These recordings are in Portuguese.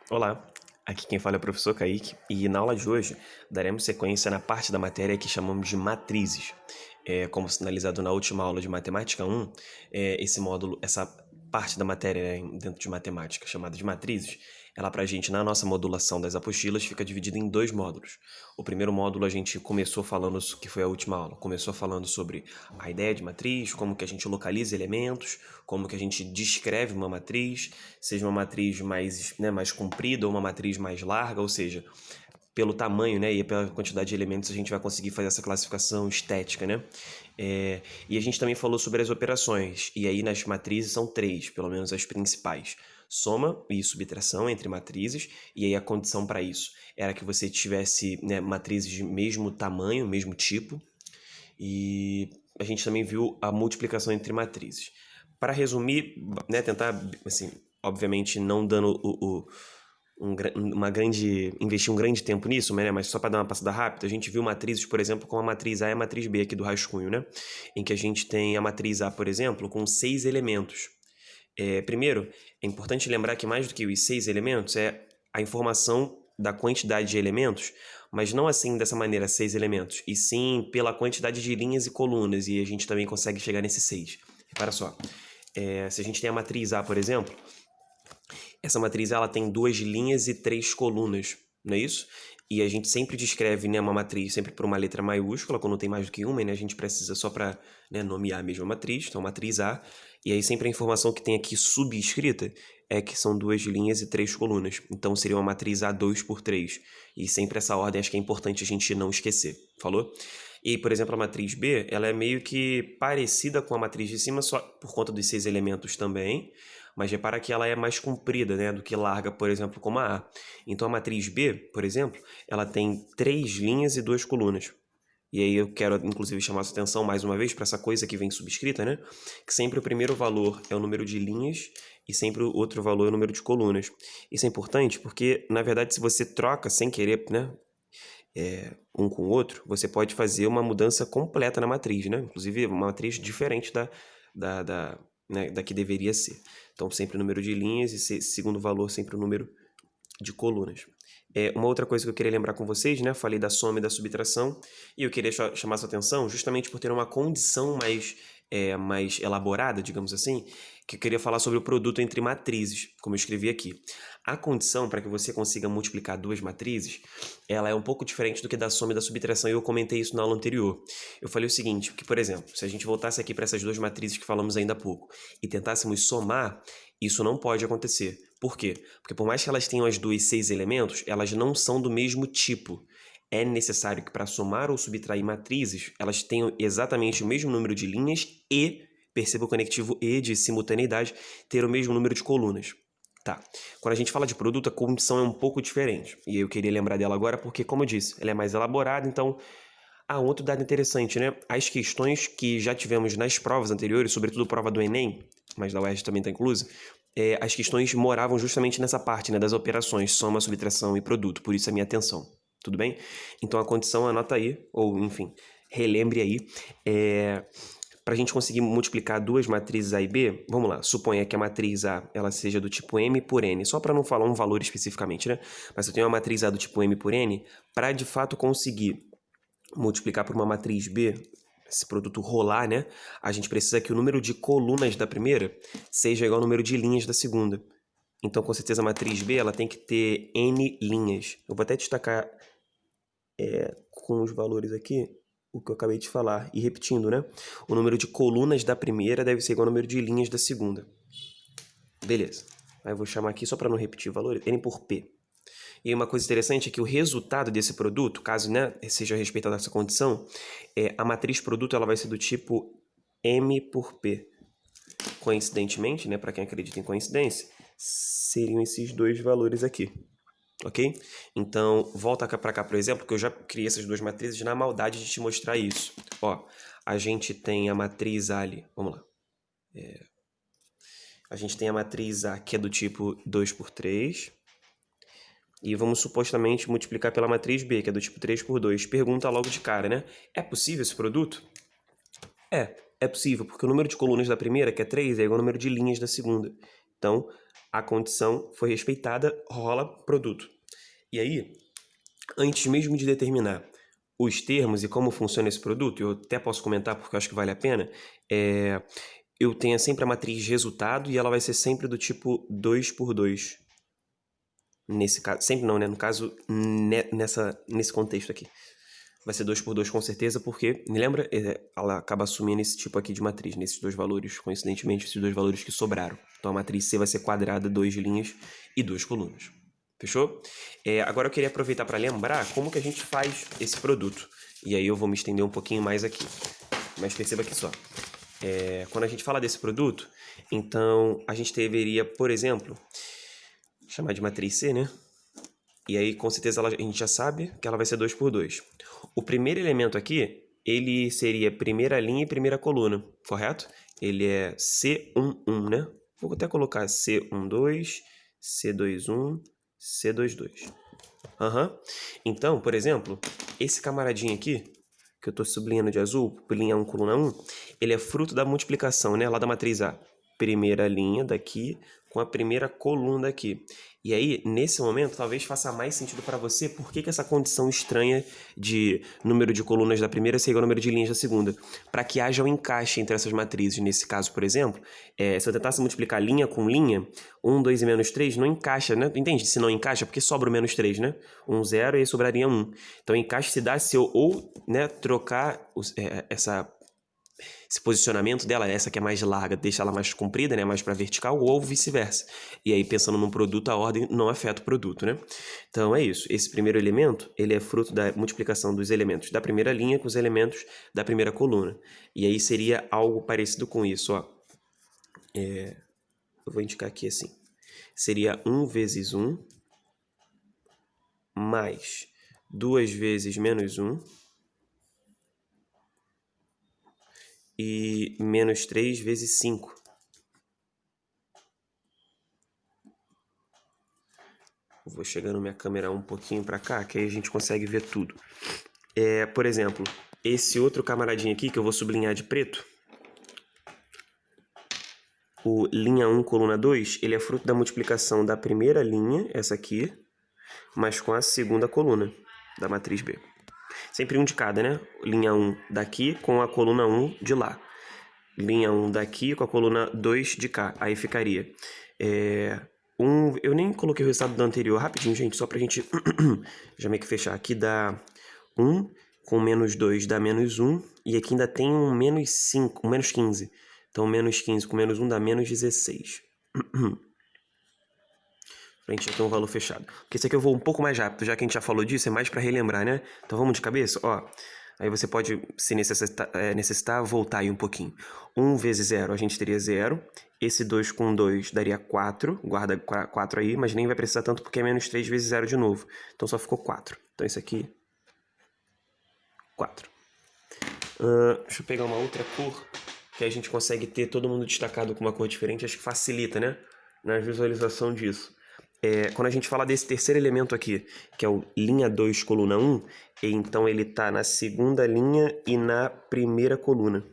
Olá, aqui quem fala é o professor Kaique e na aula de hoje daremos sequência na parte da matéria que chamamos de matrizes. Como sinalizado na última aula de Matemática 1, esse módulo, essa parte da matéria, né, dentro de matemática chamada de matrizes, ela para a gente, na nossa modulação das apostilas, fica dividida em dois módulos. O primeiro módulo a gente começou falando, que foi a última aula, começou falando sobre a ideia de matriz, como que a gente localiza elementos, como que a gente descreve uma matriz, seja uma matriz mais, né, mais comprida ou uma matriz mais larga, ou seja, pelo tamanho, né, e pela quantidade de elementos a gente vai conseguir fazer essa classificação estética, né? E a gente também falou sobre as operações, e aí nas matrizes são três, pelo menos as principais. Soma e subtração entre matrizes, e aí a condição para isso era que você tivesse, né, matrizes de mesmo tamanho, mesmo tipo, e a gente também viu a multiplicação entre matrizes. Para resumir, né, tentar, assim, obviamente não dando investir um grande tempo nisso, né? Mas só para dar uma passada rápida, a gente viu matrizes, por exemplo, com a matriz A e a matriz B aqui do rascunho, né? Em que a gente tem a matriz A, por exemplo, com 6 elementos. Primeiro, é importante lembrar que mais do que os 6 elementos é a informação da quantidade de elementos, mas não assim dessa maneira, 6 elementos, e sim pela quantidade de linhas e colunas, e a gente também consegue chegar nesses 6. Repara só, se a gente tem a matriz A, por exemplo, essa matriz ela tem 2 linhas e 3 colunas, não é isso? E a gente sempre descreve, né, uma matriz sempre por uma letra maiúscula, quando tem mais do que uma, né, a gente precisa só para, né, nomear a mesma matriz, então matriz A, e aí sempre a informação que tem aqui subscrita é que são 2 linhas e 3 colunas, então seria uma matriz A 2 por 3, e sempre essa ordem acho que é importante a gente não esquecer, falou? E, por exemplo, a matriz B, ela é meio que parecida com a matriz de cima, só por conta dos 6 elementos também, mas repara que ela é mais comprida, né, do que larga, por exemplo, como a A. Então a matriz B, por exemplo, ela tem 3 linhas e 2 colunas. E aí eu quero, inclusive, chamar a sua atenção mais uma vez para essa coisa que vem subscrita, né? Que sempre o primeiro valor é o número de linhas e sempre o outro valor é o número de colunas. Isso é importante porque, na verdade, se você troca sem querer, né, um com o outro, você pode fazer uma mudança completa na matriz, né? Inclusive, uma matriz diferente né, da que deveria ser. Então, sempre o número de linhas e segundo valor, sempre o número de colunas. Uma outra coisa que eu queria lembrar com vocês, né? Falei da soma e da subtração, e eu queria chamar sua atenção justamente por ter uma condição mais elaborada, digamos assim, que eu queria falar sobre o produto entre matrizes, como eu escrevi aqui. A condição para que você consiga multiplicar duas matrizes, ela é um pouco diferente do que da soma e da subtração, e eu comentei isso na aula anterior. Eu falei o seguinte, que, por exemplo, se a gente voltasse aqui para essas duas matrizes que falamos ainda há pouco, e tentássemos somar, isso não pode acontecer. Por quê? Porque por mais que elas tenham as duas 6 elementos, elas não são do mesmo tipo. É necessário que para somar ou subtrair matrizes, elas tenham exatamente o mesmo número de linhas e, perceba o conectivo e de simultaneidade, ter o mesmo número de colunas. Tá. Quando a gente fala de produto, a condição é um pouco diferente. E eu queria lembrar dela agora porque, como eu disse, ela é mais elaborada, então... Ah, um outro dado interessante, né? As questões que já tivemos nas provas anteriores, sobretudo prova do Enem, mas da UERJ também está inclusa, as questões moravam justamente nessa parte, né, das operações, soma, subtração e produto, por isso a minha atenção, tudo bem? Então a condição anota aí, ou enfim, relembre aí, para a gente conseguir multiplicar duas matrizes A e B, vamos lá, suponha que a matriz A ela seja do tipo M por N, só para não falar um valor especificamente, né? Mas eu tenho uma matriz A do tipo M por N, para de fato conseguir multiplicar por uma matriz B, esse produto rolar, né? A gente precisa que o número de colunas da primeira seja igual ao número de linhas da segunda. Então, com certeza, a matriz B ela tem que ter N linhas. Eu vou até destacar com os valores aqui o que eu acabei de falar. E repetindo, né? O número de colunas da primeira deve ser igual ao número de linhas da segunda. Beleza. Aí eu vou chamar aqui, só para não repetir o valor, N por P. E uma coisa interessante é que o resultado desse produto, caso, né, seja respeitada essa condição, a matriz produto ela vai ser do tipo M por P. Coincidentemente, né, para quem acredita em coincidência, seriam esses dois valores aqui. Ok? Então, volta para cá, por exemplo, que eu já criei essas duas matrizes na maldade de te mostrar isso. Ó, a gente tem a matriz A ali, vamos lá. A gente tem a matriz A que é do tipo 2 por 3, e vamos supostamente multiplicar pela matriz B, que é do tipo 3 por 2. Pergunta logo de cara, né? É possível esse produto? É possível, porque o número de colunas da primeira, que é 3, é igual ao número de linhas da segunda. Então, a condição foi respeitada, rola produto. E aí, antes mesmo de determinar os termos e como funciona esse produto, eu até posso comentar porque eu acho que vale a pena, eu tenho sempre a matriz resultado e ela vai ser sempre do tipo 2 por 2. Nesse caso, sempre não, né? No caso, nesse contexto aqui. Vai ser 2 por 2 com certeza, porque, me lembra? Ela acaba assumindo esse tipo aqui de matriz, nesses dois valores, coincidentemente, esses dois valores que sobraram. Então a matriz C vai ser quadrada, 2 linhas e 2 colunas. Fechou? Agora eu queria aproveitar para lembrar como que a gente faz esse produto. E aí eu vou me estender um pouquinho mais aqui. Mas perceba aqui só. Quando a gente fala desse produto, então a gente deveria, por exemplo, chamar de matriz C, né? E aí, com certeza, a gente já sabe que ela vai ser 2 por 2. O primeiro elemento aqui, ele seria primeira linha e primeira coluna, correto? Ele é C11, né? Vou até colocar C12, C21, C22. Então, por exemplo, esse camaradinho aqui, que eu estou sublinhando de azul, linha 1, coluna 1, ele é fruto da multiplicação, né? Lá da matriz A. Primeira linha daqui com a primeira coluna aqui. E aí, nesse momento, talvez faça mais sentido para você por que essa condição estranha de número de colunas da primeira ser igual ao número de linhas da segunda. Para que haja um encaixe entre essas matrizes. Nesse caso, por exemplo, se eu tentasse multiplicar linha com linha, 1, 2 e menos 3 não encaixa, né? Entende? Se não encaixa, porque sobra o menos 3, né? 1, 0 e aí sobraria 1. Então, o encaixe se dá se eu ou trocar esse posicionamento dela, essa que é mais larga, deixa ela mais comprida, né, mais para vertical, ou vice-versa. E aí, pensando num produto, a ordem não afeta o produto, né? Então, é isso. Esse primeiro elemento, ele é fruto da multiplicação dos elementos da primeira linha com os elementos da primeira coluna. E aí seria algo parecido com isso, ó. Eu vou indicar aqui assim. Seria 1 vezes 1 mais 2 vezes menos 1 e menos 3 vezes 5. Vou chegando minha câmera um pouquinho para cá, que aí a gente consegue ver tudo. Por exemplo, esse outro camaradinho aqui, que eu vou sublinhar de preto, o linha 1, coluna 2, ele é fruto da multiplicação da primeira linha, essa aqui, mas com a segunda coluna da matriz B. Sempre um de cada, né? Linha 1 daqui com a coluna 1 de lá. Linha 1 daqui com a coluna 2 de cá. Aí ficaria... eu nem coloquei o resultado do anterior rapidinho, gente, só pra gente já meio que fechar. Aqui dá 1 com menos 2 dá menos 1. E aqui ainda tem um menos 5, um menos 15. Então, menos 15 com menos 1 dá menos 16. Pra gente já ter um valor fechado. Porque esse aqui eu vou um pouco mais rápido, já que a gente já falou disso, é mais pra relembrar, né? Então vamos de cabeça? Ó, aí você pode, se necessitar, voltar aí um pouquinho. 1 vezes 0, a gente teria 0. Esse 2 com 2 daria 4. Guarda 4 aí, mas nem vai precisar tanto porque é menos 3 vezes 0 de novo. Então só ficou 4. Então isso aqui, 4. Deixa eu pegar uma outra cor, que a gente consegue ter todo mundo destacado com uma cor diferente. Acho que facilita, né? Na visualização disso. Quando a gente fala desse terceiro elemento aqui, que é o linha 2, coluna 1, então ele está na segunda linha e na primeira coluna.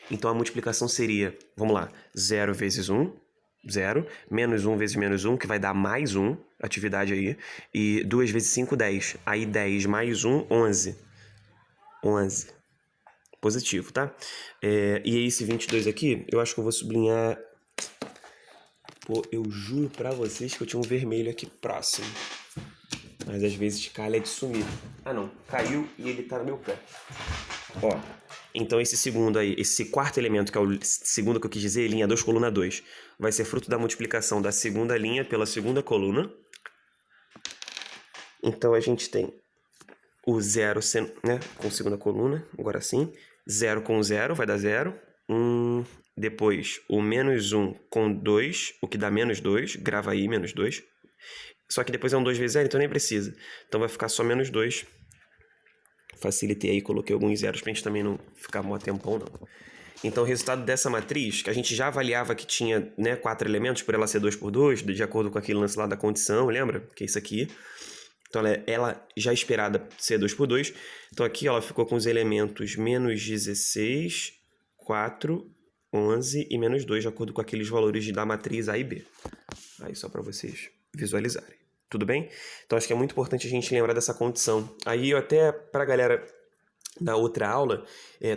Então a multiplicação seria, vamos lá, 0 vezes 1, 0, menos 1 vezes menos 1, que vai dar mais 1, atividade aí, e 2 vezes 5, 10. Aí 10 mais 1, 11. 11. Positivo, tá? E aí esse 22 aqui, eu acho que eu vou sublinhar... Pô, eu juro pra vocês que eu tinha um vermelho aqui próximo. Mas às vezes calha de sumir. Ah não, caiu e ele tá no meu pé. Ó, então esse segundo aí, esse quarto elemento, que é o segundo que eu quis dizer, linha 2, coluna 2, vai ser fruto da multiplicação da segunda linha pela segunda coluna. Então a gente tem o 0, né, com segunda coluna, agora sim. 0 com 0 vai dar 0. Depois o menos 1 com 2, o que dá menos 2, grava aí menos 2. Só que depois é um 2 vezes 0, então nem precisa. Então vai ficar só menos 2. Facilitei aí, coloquei alguns zeros pra gente também não ficar mó tempão, não. Então o resultado dessa matriz, que a gente já avaliava que tinha, né, 4 elementos, por ela ser 2 por 2, de acordo com aquele lance lá da condição, lembra? Que é isso aqui. Então ela já esperada ser 2 por 2. Então aqui ela ficou com os elementos menos 16, 4, 11 e menos 2, de acordo com aqueles valores da matriz A e B. Aí só para vocês visualizarem. Tudo bem? Então acho que é muito importante a gente lembrar dessa condição. Aí eu até, para a galera, na outra aula,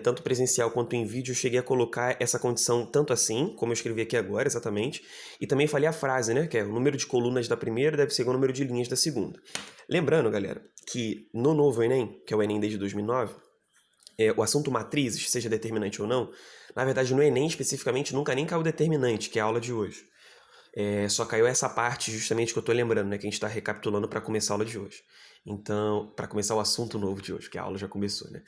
tanto presencial quanto em vídeo, eu cheguei a colocar essa condição tanto assim, como eu escrevi aqui agora, exatamente, e também falei a frase, né, que é o número de colunas da primeira deve ser igual ao número de linhas da segunda. Lembrando, galera, que no novo Enem, que é o Enem desde 2009, o assunto matrizes, seja determinante ou não, na verdade no Enem especificamente nunca nem caiu determinante, que é a aula de hoje. Só caiu essa parte justamente que eu tô lembrando, né? Que a gente está recapitulando para começar a aula de hoje. Então, para começar o assunto novo de hoje, que a aula já começou, né?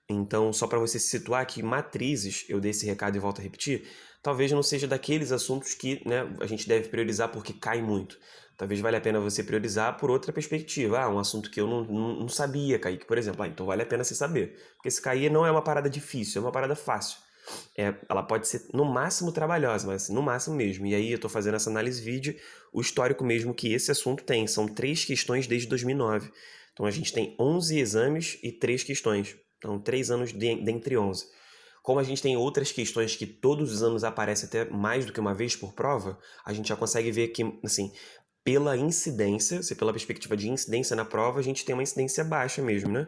Então, só para você se situar que matrizes, eu dei esse recado e volto a repetir, talvez não seja daqueles assuntos que, né, a gente deve priorizar porque cai muito. Talvez valha a pena você priorizar por outra perspectiva. Um assunto que eu não sabia, Kaique, por exemplo. Então vale a pena você saber. Porque se cair não é uma parada difícil, é uma parada fácil. Ela pode ser no máximo trabalhosa, mas assim, no máximo mesmo. E aí eu estou fazendo essa análise vídeo, o histórico mesmo que esse assunto tem. São 3 questões desde 2009. Então a gente tem 11 exames e 3 questões. Então 3 anos dentre 11. Como a gente tem outras questões que todos os anos aparecem até mais do que uma vez por prova, a gente já consegue ver que, assim, pela incidência, se pela perspectiva de incidência na prova, a gente tem uma incidência baixa mesmo, né?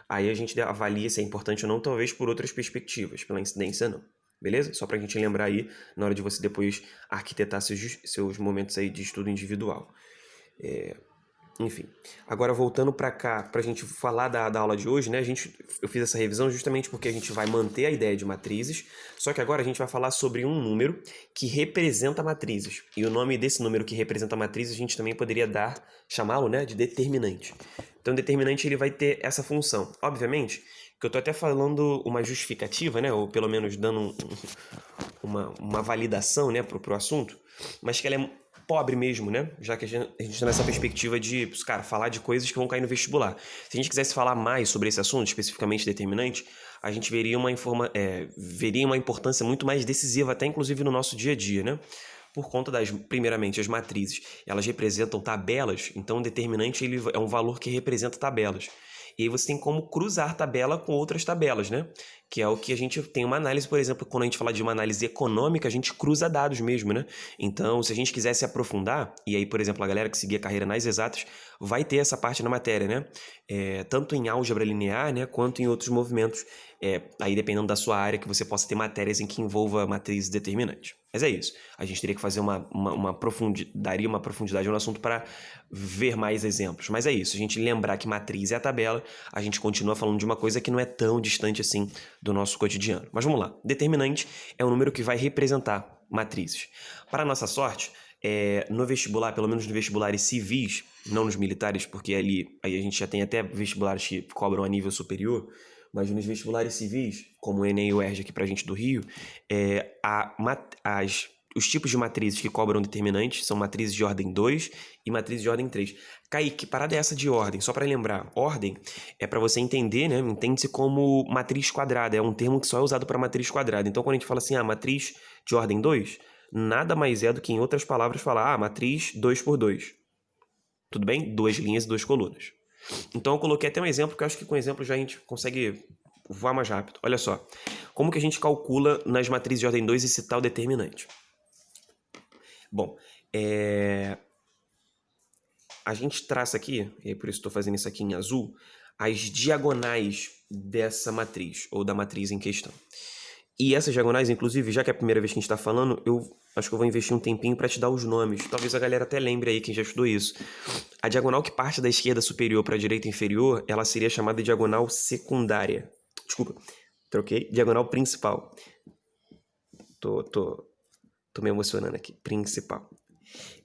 Aí a gente avalia se é importante ou não, talvez por outras perspectivas, pela incidência não. Beleza? Só pra gente lembrar aí, na hora de você depois arquitetar seus momentos aí de estudo individual. Enfim, agora voltando para cá, para a gente falar da aula de hoje, né? Eu fiz essa revisão justamente porque a gente vai manter a ideia de matrizes, só que agora a gente vai falar sobre um número que representa matrizes. E o nome desse número que representa matrizes a gente também poderia chamá-lo, né, de determinante. Então, o determinante ele vai ter essa função. Obviamente, que eu estou até falando uma justificativa, né, ou pelo menos dando uma validação, né, pro assunto, mas que ela é pobre mesmo, né? Já que a gente está nessa perspectiva de, cara, falar de coisas que vão cair no vestibular. Se a gente quisesse falar mais sobre esse assunto, especificamente determinante, a gente veria uma importância muito mais decisiva, até inclusive no nosso dia a dia, né? Por conta primeiramente, as matrizes, elas representam tabelas, então o determinante ele é um valor que representa tabelas. E aí você tem como cruzar tabela com outras tabelas, né? Que é o que a gente tem uma análise, por exemplo, quando a gente fala de uma análise econômica, a gente cruza dados mesmo, né? Então, se a gente quisesse aprofundar, e aí, por exemplo, a galera que seguia a carreira nas exatas, vai ter essa parte na matéria, né? Tanto em álgebra linear, né? Quanto em outros movimentos. Aí, dependendo da sua área, que você possa ter matérias em que envolva matrizes determinantes. Mas é isso. A gente teria que fazer daria uma profundidade no assunto para ver mais exemplos. Mas é isso. A gente lembrar que matriz é a tabela, a gente continua falando de uma coisa que não é tão distante assim do nosso cotidiano. Mas vamos lá. Determinante é um número que vai representar matrizes. Para a nossa sorte, no vestibular, pelo menos no vestibulares civis, não nos militares, porque aí a gente já tem até vestibulares que cobram a nível superior, mas nos vestibulares civis, como o Enem e o ERJ aqui pra gente do Rio, os tipos de matrizes que cobram determinantes são matrizes de ordem 2 e matrizes de ordem 3. Kaique, que parada é essa de ordem? Só para lembrar, ordem é para você entender, né? Entende-se como matriz quadrada, é um termo que só é usado para matriz quadrada. Então, quando a gente fala assim, matriz de ordem 2, nada mais é do que, em outras palavras, falar, matriz 2 por 2. Tudo bem? 2 linhas e 2 colunas. Então eu coloquei até um exemplo, que eu acho que com exemplo já a gente consegue voar mais rápido. Olha só, como que a gente calcula nas matrizes de ordem 2 esse tal determinante? Bom, a gente traça aqui, e por isso estou fazendo isso aqui em azul, as diagonais dessa matriz, ou da matriz em questão. E essas diagonais, inclusive, já que é a primeira vez que a gente está falando, eu acho que eu vou investir um tempinho para te dar os nomes. Talvez a galera até lembre aí, quem já estudou isso. A diagonal que parte da esquerda superior para a direita inferior, ela seria chamada de diagonal secundária. Desculpa, troquei. Diagonal principal. Tô me emocionando aqui. Principal.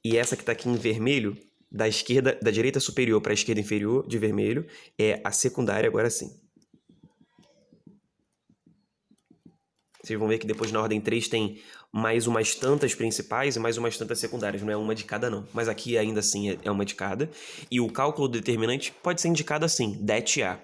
E essa que está aqui em vermelho, da direita superior para a esquerda inferior, de vermelho, é a secundária, agora sim. Vocês vão ver que depois na ordem 3 tem mais umas tantas principais e mais umas tantas secundárias. Não é uma de cada, não. Mas aqui ainda assim é uma de cada. E o cálculo determinante pode ser indicado assim, DET-A.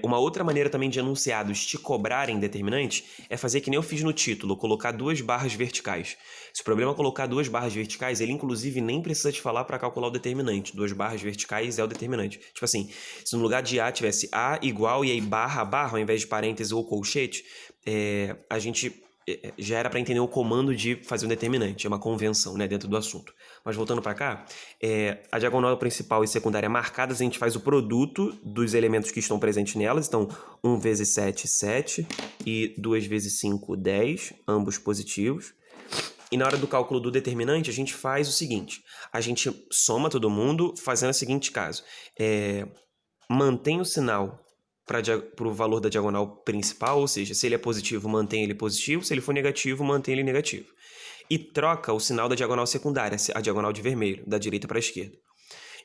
Uma outra maneira também de enunciados te cobrarem determinantes é fazer que nem eu fiz no título, colocar 2 barras verticais. Se o problema é colocar 2 barras verticais, ele inclusive nem precisa te falar para calcular o determinante. 2 barras verticais é o determinante. Tipo assim, se no lugar de A tivesse A igual e aí barra, barra, ao invés de parêntese ou colchete, a gente já era para entender o comando de fazer um determinante, é uma convenção, né, dentro do assunto. Mas voltando para cá, a diagonal principal e secundária marcadas, a gente faz o produto dos elementos que estão presentes nelas. Então, 1 vezes 7, 7, e 2 vezes 5, 10, ambos positivos. E na hora do cálculo do determinante, a gente faz o seguinte, a gente soma todo mundo fazendo o seguinte caso, mantém o sinal para o valor da diagonal principal, ou seja, se ele é positivo, mantém ele positivo, se ele for negativo, mantém ele negativo. E troca o sinal da diagonal secundária, a diagonal de vermelho, da direita para a esquerda.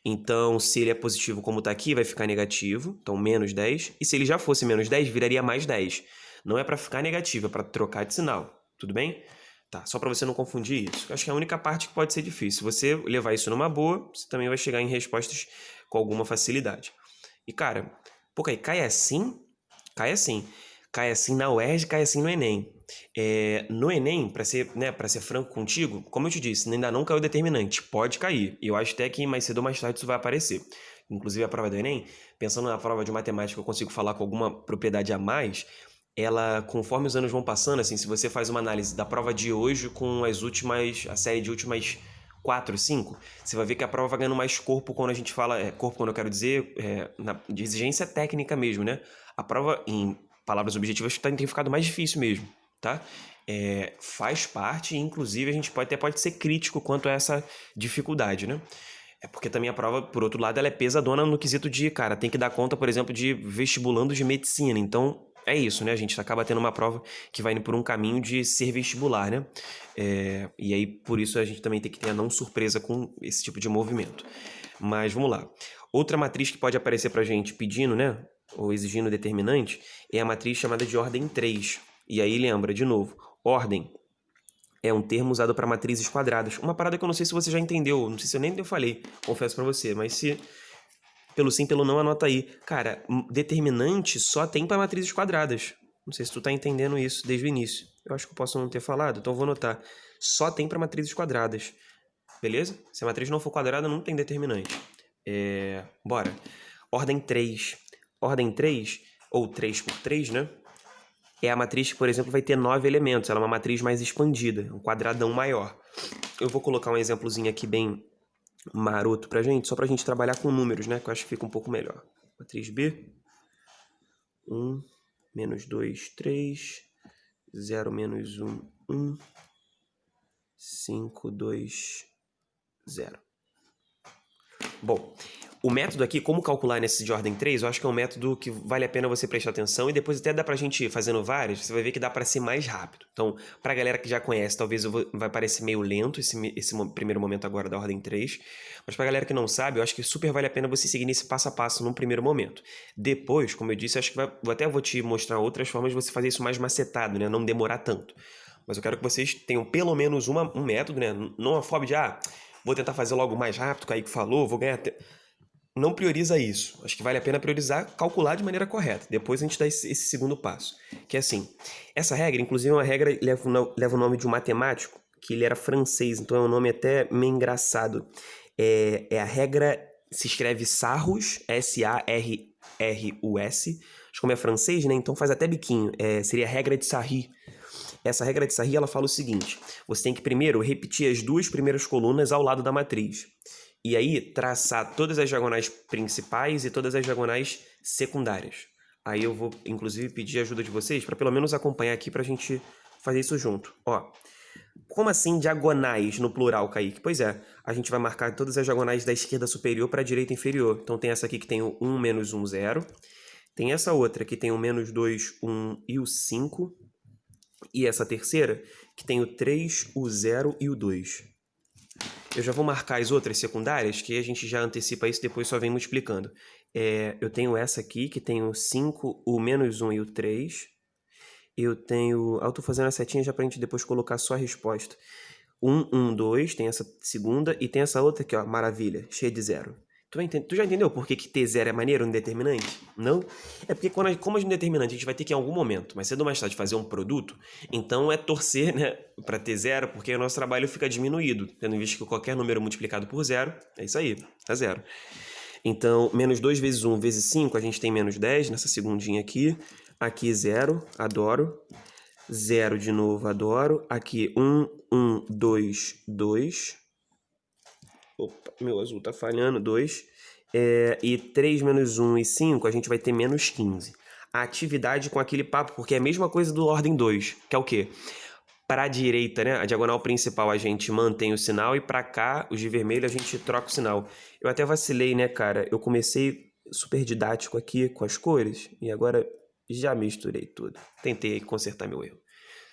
Então, se ele é positivo como está aqui, vai ficar negativo, então menos 10. E se ele já fosse menos 10, viraria mais 10. Não é para ficar negativo, é para trocar de sinal. Tudo bem? Tá, só para você não confundir isso. Eu acho que é a única parte que pode ser difícil. Se você levar isso numa boa, você também vai chegar em respostas com alguma facilidade. E, cara, pô, cai assim? Cai assim. Cai assim na UERJ, cai assim no Enem. No Enem, para ser franco contigo, como eu te disse, ainda não caiu o determinante. Pode cair. E eu acho até que mais cedo ou mais tarde isso vai aparecer. Inclusive a prova do Enem, pensando na prova de matemática, eu consigo falar com alguma propriedade a mais. Ela, conforme os anos vão passando, assim, se você faz uma análise da prova de hoje com a série de últimas 4, 5, você vai ver que a prova vai ganhando mais corpo quando a gente fala, corpo quando eu quero dizer, de exigência técnica mesmo, né? A prova, em palavras objetivas, tem ficado mais difícil mesmo, tá? Faz parte, inclusive a gente pode ser crítico quanto a essa dificuldade, né? Porque também a prova, por outro lado, ela é pesadona no quesito de, cara, tem que dar conta, por exemplo, de vestibulandos de medicina. Então, é isso, né? A gente acaba tendo uma prova que vai indo por um caminho de ser vestibular, né? E aí, por isso, a gente também tem que ter a não surpresa com esse tipo de movimento. Mas, vamos lá. Outra matriz que pode aparecer pra gente pedindo, né? Ou exigindo determinante, é a matriz chamada de ordem 3. E aí, lembra, de novo, ordem é um termo usado para matrizes quadradas. Uma parada que eu não sei se você já entendeu, não sei se eu nem falei, confesso para você, mas se pelo sim, pelo não, anota aí. Cara, determinante só tem para matrizes quadradas. Não sei se tu tá entendendo isso desde o início. Eu acho que eu posso não ter falado, então eu vou anotar. Só tem para matrizes quadradas. Beleza? Se a matriz não for quadrada, não tem determinante. Bora. Ordem 3. Ordem 3, ou 3 por 3, né? É a matriz que, por exemplo, vai ter 9 elementos. Ela é uma matriz mais expandida, um quadradão maior. Eu vou colocar um exemplozinho aqui bem maroto pra gente, só pra gente trabalhar com números, né? Que eu acho que fica um pouco melhor. Matriz B. 1, menos 2, 3. 0, menos 1, 1. 5, 2, 0. Bom, o método aqui, como calcular nesse de ordem 3, eu acho que é um método que vale a pena você prestar atenção e depois até dá pra gente ir fazendo vários, você vai ver que dá pra ser mais rápido. Então, pra galera que já conhece, talvez vai parecer meio lento esse primeiro momento agora da ordem 3, mas pra galera que não sabe, eu acho que super vale a pena você seguir nesse passo a passo num primeiro momento. Depois, como eu disse, acho que vou te mostrar outras formas de você fazer isso mais macetado, né? Não demorar tanto. Mas eu quero que vocês tenham pelo menos um método, né? Não a forma de, vou tentar fazer logo mais rápido, que o Kaique falou, vou ganhar tempo. Não prioriza isso. Acho que vale a pena priorizar, calcular de maneira correta. Depois a gente dá esse segundo passo. Que é assim, essa regra, inclusive, é uma regra que leva o nome de um matemático, que ele era francês, então é um nome até meio engraçado. A regra, se escreve Sarrus, S-A-R-R-U-S. Acho que como é francês, né? Então faz até biquinho. Seria a regra de Sarri. Essa regra de Sarri, ela fala o seguinte, você tem que primeiro repetir as duas primeiras colunas ao lado da matriz. E aí, traçar todas as diagonais principais e todas as diagonais secundárias. Aí eu vou, inclusive, pedir a ajuda de vocês para pelo menos acompanhar aqui para a gente fazer isso junto. Ó, como assim diagonais no plural, Kaique? Pois é, a gente vai marcar todas as diagonais da esquerda superior para a direita inferior. Então tem essa aqui que tem o 1, menos 1, 0. Tem essa outra que tem o menos 2, 1 e o 5. E essa terceira que tem o 3, o 0 e o 2. Eu já vou marcar as outras secundárias, que a gente já antecipa isso, depois só vem multiplicando. Eu tenho essa aqui, que tem o 5, o menos 1 e o 3. Eu tenho... eu tô fazendo a setinha já pra gente depois colocar só a resposta. 1, 1, 2, tem essa segunda, e tem essa outra aqui, ó, maravilha, cheia de 0. Tu já entendeu por que ter 0 é maneiro no determinante? Não? É porque como a gente determinante, a gente vai ter que em algum momento, mas cedo ou mais tarde, fazer um produto, então é torcer, né, para ter 0, porque o nosso trabalho fica diminuído, tendo em vista que qualquer número multiplicado por 0, é isso aí, tá 0. Então, menos 2 vezes 1 vezes 5, a gente tem menos 10 nessa segundinha aqui. Aqui 0, adoro. 0 de novo, adoro. Aqui, 1, 1, 2, 2. Opa, meu azul tá falhando, 2. E 3 menos 1 e 5, a gente vai ter menos 15. A atividade com aquele papo, porque é a mesma coisa do ordem 2, que é o quê? Para a direita, né, a diagonal principal, a gente mantém o sinal e para cá, os de vermelho, a gente troca o sinal. Eu até vacilei, né, cara? Eu comecei super didático aqui com as cores e agora já misturei tudo. Tentei consertar meu erro.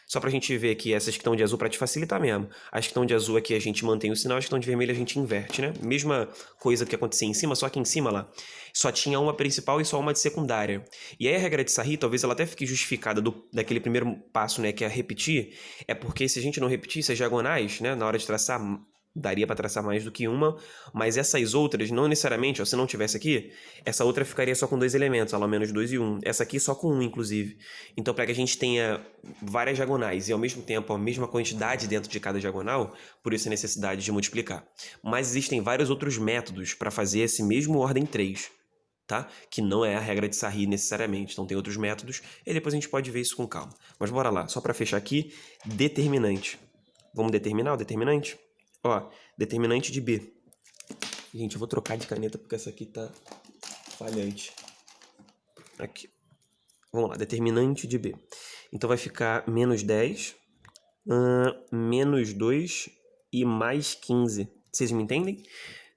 Só pra gente ver aqui, essas que estão de azul pra te facilitar mesmo. As que estão de azul aqui a gente mantém o sinal, as que estão de vermelho a gente inverte, né? Mesma coisa que acontecia em cima, só que em cima lá só tinha uma principal e só uma de secundária. E aí a regra de Sarri, talvez ela até fique justificada daquele primeiro passo, né, que é repetir, é porque se a gente não repetisse as diagonais, né, na hora de traçar, daria para traçar mais do que uma, mas essas outras, não necessariamente, ó, se não tivesse aqui, essa outra ficaria só com 2 elementos, ela menos 2 e 1. Essa aqui só com 1, inclusive. Então, para que a gente tenha várias diagonais e ao mesmo tempo a mesma quantidade dentro de cada diagonal, por isso a necessidade de multiplicar. Mas existem vários outros métodos para fazer esse mesmo ordem 3, tá? Que não é a regra de Sarri necessariamente. Então tem outros métodos e depois a gente pode ver isso com calma. Mas bora lá, só para fechar aqui, determinante. Vamos determinar o determinante? Ó, determinante de B. Gente, eu vou trocar de caneta porque essa aqui tá falhante. Aqui. Vamos lá, determinante de B. Então vai ficar menos 10, menos 2 e mais 15. Vocês me entendem?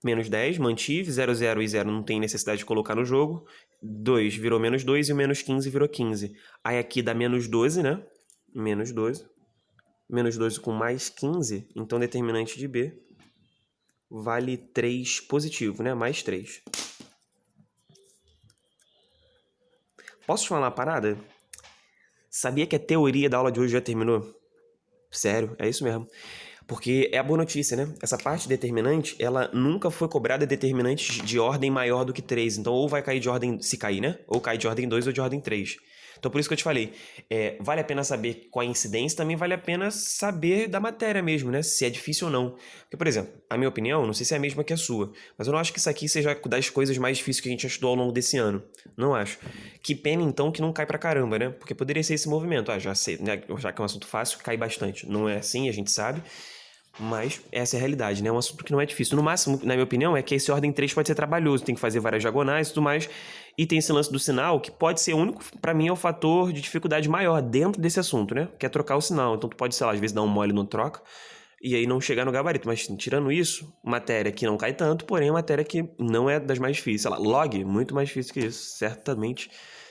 Menos 10, mantive, 0, 0 e 0 não tem necessidade de colocar no jogo. 2 virou menos 2 e o menos 15 virou 15. Aí aqui dá menos 12, né? Menos 12. Menos 12 com mais 15, então determinante de B vale 3 positivo, né? Mais 3. Posso te falar uma parada? Sabia que a teoria da aula de hoje já terminou? Sério, é isso mesmo. Porque é a boa notícia, né? Essa parte determinante, ela nunca foi cobrada determinantes de ordem maior do que 3. Então, ou vai cair de ordem, se cair, né? Ou cai de ordem 2 ou de ordem 3. Então, por isso que eu te falei, vale a pena saber qual a incidência, também vale a pena saber da matéria mesmo, né? Se é difícil ou não. Porque, por exemplo, a minha opinião, não sei se é a mesma que a sua, mas eu não acho que isso aqui seja das coisas mais difíceis que a gente estudou ao longo desse ano. Não acho. Que pena, então, que não cai pra caramba, né? Porque poderia ser esse movimento. Já sei, né? Já que é um assunto fácil, cai bastante. Não é assim, a gente sabe. Mas essa é a realidade, né? É um assunto que não é difícil. No máximo, na minha opinião, é que esse ordem 3 pode ser trabalhoso, tem que fazer várias diagonais e tudo mais. E tem esse lance do sinal, que pode ser único, pra mim é o fator de dificuldade maior dentro desse assunto, né? Que é trocar o sinal. Então tu pode, sei lá, às vezes dar um mole no troca e aí não chegar no gabarito. Mas tirando isso, matéria que não cai tanto, porém matéria que não é das mais difíceis. Sei lá, log, muito mais difícil que isso, certamente,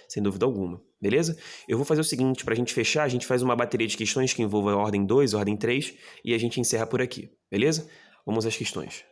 sem dúvida alguma. Beleza? Eu vou fazer o seguinte, pra gente fechar, a gente faz uma bateria de questões que envolva a ordem 2, ordem 3, e a gente encerra por aqui, beleza? Vamos às questões.